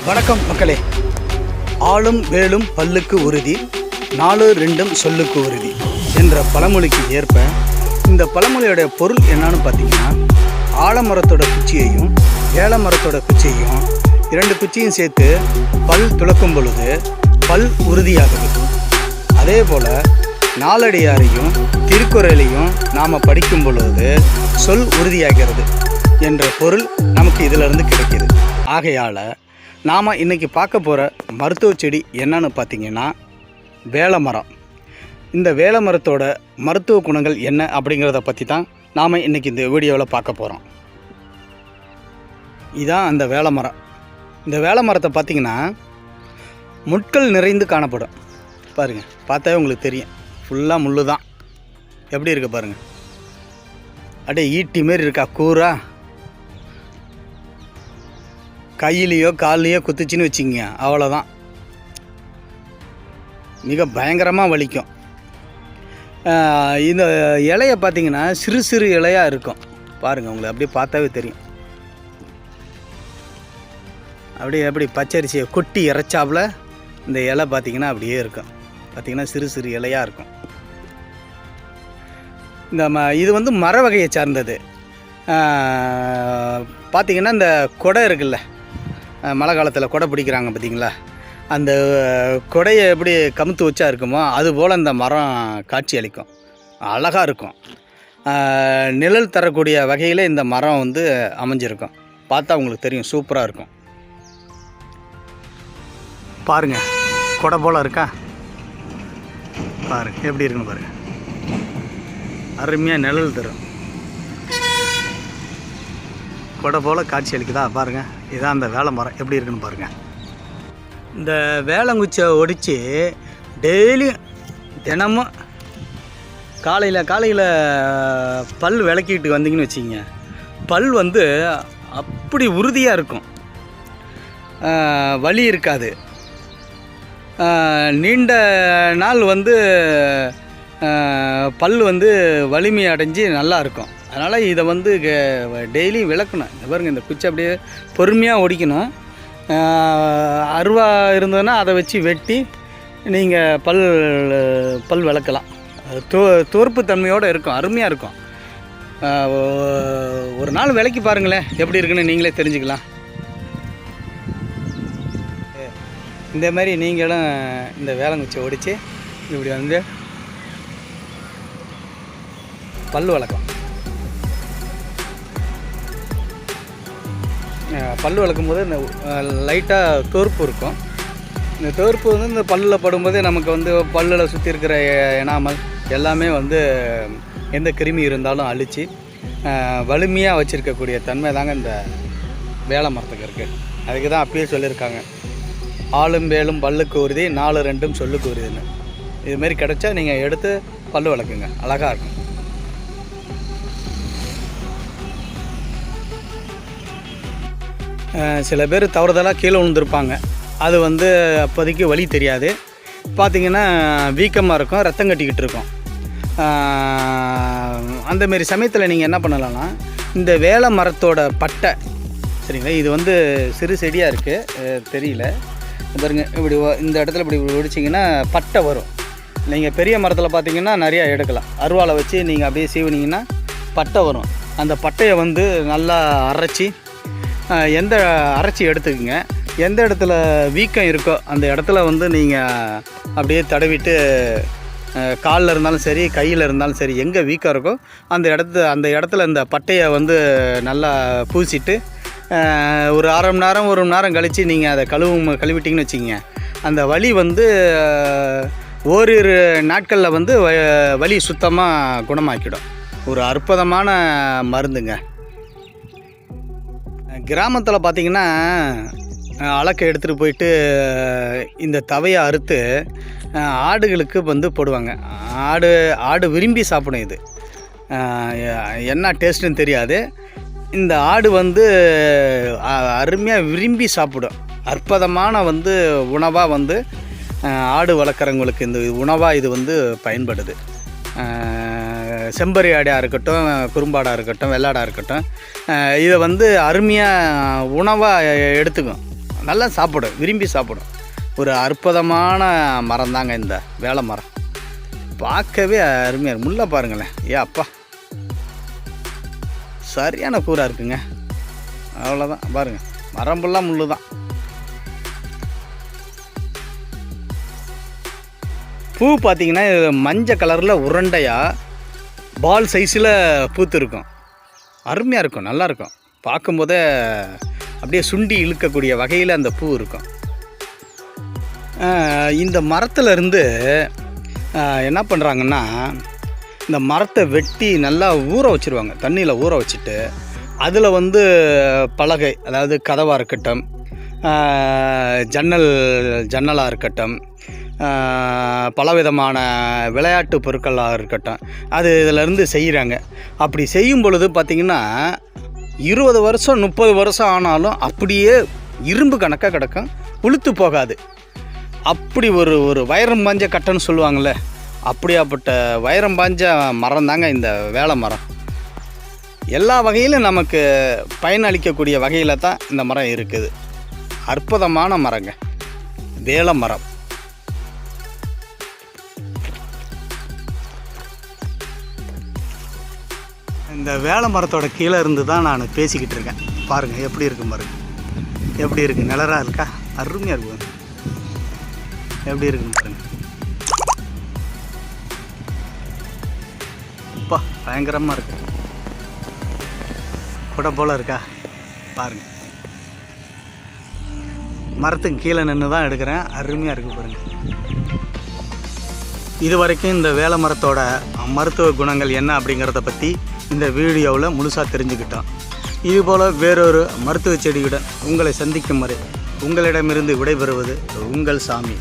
வணக்கம் மக்களே. ஆளும் வேலும் பல்லுக்கு உறுதி, 4-2 சொல்லுக்கு உறுதி என்ற பழமொழிக்கு ஏற்ப இந்த பழமொழியோட பொருள் என்னன்னு பார்த்தீங்கன்னா, ஆலமரத்தோட குச்சியையும் ஏலமரத்தோட குச்சியையும் 2 குச்சியும் சேர்த்து பல் துளக்கும் பொழுது பல் உறுதியாகுது. அதே போல் நாலடியாரையும் திருக்குறளையும் நாம் படிக்கும் பொழுது சொல் உறுதியாகிறது என்ற பொருள் நமக்கு இதிலிருந்து கிடைக்கிது. ஆகையால் நாம் இன்றைக்கி பார்க்க போகிற மருத்துவ செடி என்னன்னு பார்த்தீங்கன்னா வேலமரம். இந்த வேலமரத்தோட மருத்துவ குணங்கள் என்ன அப்படிங்கிறத பற்றி தான் நாம் இன்றைக்கி இந்த வீடியோவில் பார்க்க போகிறோம். இதுதான் அந்த வேலமரம். இந்த வேலமரத்தை பார்த்திங்கன்னா முட்கள் நிறைந்து காணப்படும். பாருங்கள், பார்த்தாவே உங்களுக்கு தெரியும், ஃபுல்லாக முள் தான். எப்படி இருக்குது பாருங்கள், அப்படியே ஈட்டி மாரி இருக்கா கூரா. கையிலையோ கால்லையோ குத்துச்சின்னு வச்சுங்க, அவ்வளோதான், மிக பயங்கரமாக வலிக்கும். இந்த இலையை பார்த்திங்கன்னா சிறு சிறு இலையாக இருக்கும். பாருங்கள், உங்களுக்கு அப்படியே பார்த்தாவே தெரியும். அப்படியே எப்படி பச்சரிசியை கொட்டி இறைச்சாப்புல இந்த இலை பார்த்திங்கன்னா அப்படியே இருக்கும். பார்த்திங்கன்னா சிறு சிறு இலையாக இருக்கும். இது வந்து மர வகையை சார்ந்தது. பார்த்திங்கன்னா இந்த கொடை இருக்குல்ல, மழை காலத்தில் கொடை பிடிக்கிறாங்க பார்த்திங்களா, அந்த கொடையை எப்படி கமுத்து வச்சா இருக்குமோ அதுபோல் இந்த மரம் காட்சி அளிக்கும், அழகாக இருக்கும். நிழல் தரக்கூடிய வகையில் இந்த மரம் வந்து அமைஞ்சிருக்கும். பார்த்தா உங்களுக்கு தெரியும், சூப்பராக இருக்கும். பாருங்கள், கொடை போல் இருக்கா பாருங்கள், எப்படி இருக்குன்னு பாருங்கள், அருமையாக நிழல் தரும், கொடை போல் காட்சி அளிக்குதா பாருங்கள். இதான் அந்த வேலை மரம் எப்படி இருக்குன்னு பாருங்கள். இந்த வேலங்குச்சியை ஒடித்து டெய்லியும் தினமும் காலையில் பல் விளக்கிட்டு வந்தீங்கன்னு வச்சிங்க, பல் வந்து அப்படி உறுதியாக இருக்கும், வலி இருக்காது, நீண்ட நாள் வந்து பல் வந்து வலிமை அடைஞ்சு நல்லா இருக்கும். அதனால் இதை வந்து டெய்லி விளக்கணும். பாருங்கள், இந்த குச்சி அப்படியே பொறுமையாக ஒடிக்கணும். அருவா இருந்ததுன்னா அதை வச்சு வெட்டி நீங்கள் பல் விளக்கலாம். தோற்பு தன்மையோடு இருக்கும், அருமையாக இருக்கும். ஒரு நாள் விளக்கி பாருங்களேன், எப்படி இருக்குன்னு நீங்களே தெரிஞ்சுக்கலாம். இந்த மாதிரி நீங்களும் இந்த வேலங்குச்சி ஒடித்து இப்படி வந்து பல் விளக்கம். பல் விளக்கும் போது இந்த லைட்டாக தோற்பு இருக்கும். இந்த தோற்பு வந்து இந்த பல்லில் படும்போது நமக்கு வந்து பல்லில் சுற்றி இருக்கிற எனாமல் எல்லாமே வந்து எந்த கிருமி இருந்தாலும் அழித்து வலிமையாக வச்சுருக்கக்கூடிய தன்மை தாங்க இந்த வேலை மரத்துக்கு இருக்குது. அதுக்கு தான் அப்பயே சொல்லியிருக்காங்க, ஆளும் வேலும் பல்லுக்கு உறுதி, 4-2 சொல்லுக்கு உறுதின்னு. இதுமாரி கிடச்சா நீங்கள் எடுத்து பல் விளக்குங்க, அழகாக இருக்கும். சில பேர் தவறுதலாக கீழே விழுந்திருப்பாங்க. அது வந்து அப்போதைக்கு வலி தெரியாது. பார்த்திங்கன்னா வீக்கமாக இருக்கும், ரத்தம் கட்டிக்கிட்டு இருக்கும். அந்தமாரி சமயத்தில் நீங்கள் என்ன பண்ணலாம்னா, இந்த வேலை மரத்தோட பட்டை சரிங்களா, இது வந்து சிறு செடியாக இருக்குது, தெரியல பாருங்க, இப்படி இந்த இடத்துல இப்படி ஒடிச்சிங்கன்னா பட்டை வரும். நீங்கள் பெரிய மரத்தில் பார்த்திங்கன்னா நிறையா எடுக்கலாம். அருவாளை வச்சு நீங்கள் அப்படியே சீவினீங்கன்னா பட்டை வரும். அந்த பட்டையை வந்து நல்லா அரைச்சி அரைச்சி எடுத்துக்கோங்க. எந்த இடத்துல வீக்கம் இருக்கோ அந்த இடத்துல வந்து நீங்கள் அப்படியே தடவிட்டு, காலில் இருந்தாலும் சரி கையில் இருந்தாலும் சரி, எங்கே வீக்கம் இருக்கோ அந்த இடத்துல இந்த பட்டையை வந்து நல்லா பூசிட்டு ஒரு அரை மணி நேரம் 1 மணி நேரம் கழித்து நீங்கள் அதை கழுவிட்டிங்கன்னு வச்சுக்கிங்க, அந்த வலி வந்து ஓரிரு நாட்களில் வந்து வலி சுத்தமாக குணமாக்கிடும். ஒரு அற்புதமான மருந்துங்க. கிராமத்தில் பார்த்திங்கன்னா அலக்கை எடுத்துகிட்டு போயிட்டு இந்த தவையை அறுத்து ஆடுகளுக்கு வந்து போடுவாங்க. ஆடு விரும்பி சாப்பிடும். இது என்ன டேஸ்ட்டுன்னு தெரியாது. இந்த ஆடு வந்து அருமையாக விரும்பி சாப்பிடும். அற்புதமான வந்து உணவாக வந்து ஆடு வளர்க்குறவங்களுக்கு இந்த உணவாக இது வந்து பயன்படுது. செம்பரி ஆடாக இருக்கட்டும், குறும்பாடாக இருக்கட்டும், வெள்ளாடாக இருக்கட்டும், இதை வந்து அருமையாக உணவாக எடுத்துக்கும். நல்லா சாப்பிடும், விரும்பி சாப்பிடும். ஒரு அற்புதமான மரம் தாங்க இந்த வேலை மரம். பார்க்கவே அருமையாக முல்லை பாருங்களேன். அப்பா சரியான கூறாக இருக்குங்க. அவ்வளோதான் பாருங்கள், மரம் ஃபுல்லாக முள் தான். பூ பார்த்திங்கன்னா மஞ்சள் கலரில் உருண்டையாக பால் சைஸில் பூத்து இருக்கும். அருமையாக இருக்கும், நல்லாயிருக்கும். பார்க்கும்போதே அப்படியே சுண்டி இழுக்கக்கூடிய வகையில் அந்த பூ இருக்கும். இந்த மரத்துலேருந்து என்ன பண்ணுறாங்கன்னா, இந்த மரத்தை வெட்டி நல்லா ஊற வச்சுருவாங்க, தண்ணியில் ஊற வச்சுட்டு அதில் வந்து பலகை, அதாவது கதவாக இருக்கட்டும், ஜன்னலாக இருக்கட்டும், பலவிதமான விளையாட்டு பொருட்களாக இருக்கட்டும், அது இதிலேருந்து செய்கிறாங்க. அப்படி செய்யும் பொழுது பார்த்திங்கன்னா 20 வருஷம் 30 வருஷம் ஆனாலும் அப்படியே இரும்பு கணக்காக கிடக்கும், உளுத்து போகாது. அப்படி ஒரு வைரம் பாஞ்ச கட்டைன்னு சொல்லுவாங்கள்ல, அப்படியாப்பட்ட வைரம் பாஞ்ச மரம் தாங்க இந்த வேலை மரம். எல்லா வகையிலும் நமக்கு பயனளிக்கக்கூடிய வகையில் தான் இந்த மரம் இருக்குது. அற்புதமான மரங்க வேலை மரம். இந்த வேலை மரத்தோட கீழே இருந்து தான் நான் பேசிக்கிட்டு இருக்கேன். பாருங்கள் எப்படி இருக்கு பாருங்க, எப்படி இருக்குது, நிழலாக இருக்கா, அருமையாக இருக்குது. எப்படி இருக்குன்னு பாருங்க. அப்பா பயங்கரமாக இருக்கு, கூட போல் இருக்கா பாருங்கள். மரத்துக்கு கீழே நின்று தான் எடுக்கிறேன், அருமையாக இருக்குது பாருங்கள். இது வரைக்கும் இந்த வேலை மரத்தோட மருத்துவ குணங்கள் என்ன அப்படிங்கிறத பற்றி இந்த வீடியோவில் முழுசாக தெரிஞ்சுக்கிட்டோம். இதுபோல் வேறொரு மருத்துவ செடியுடன் உங்களை சந்திக்கும் வரை உங்களிடமிருந்து விடைபெறுவது உங்கள் சாமி.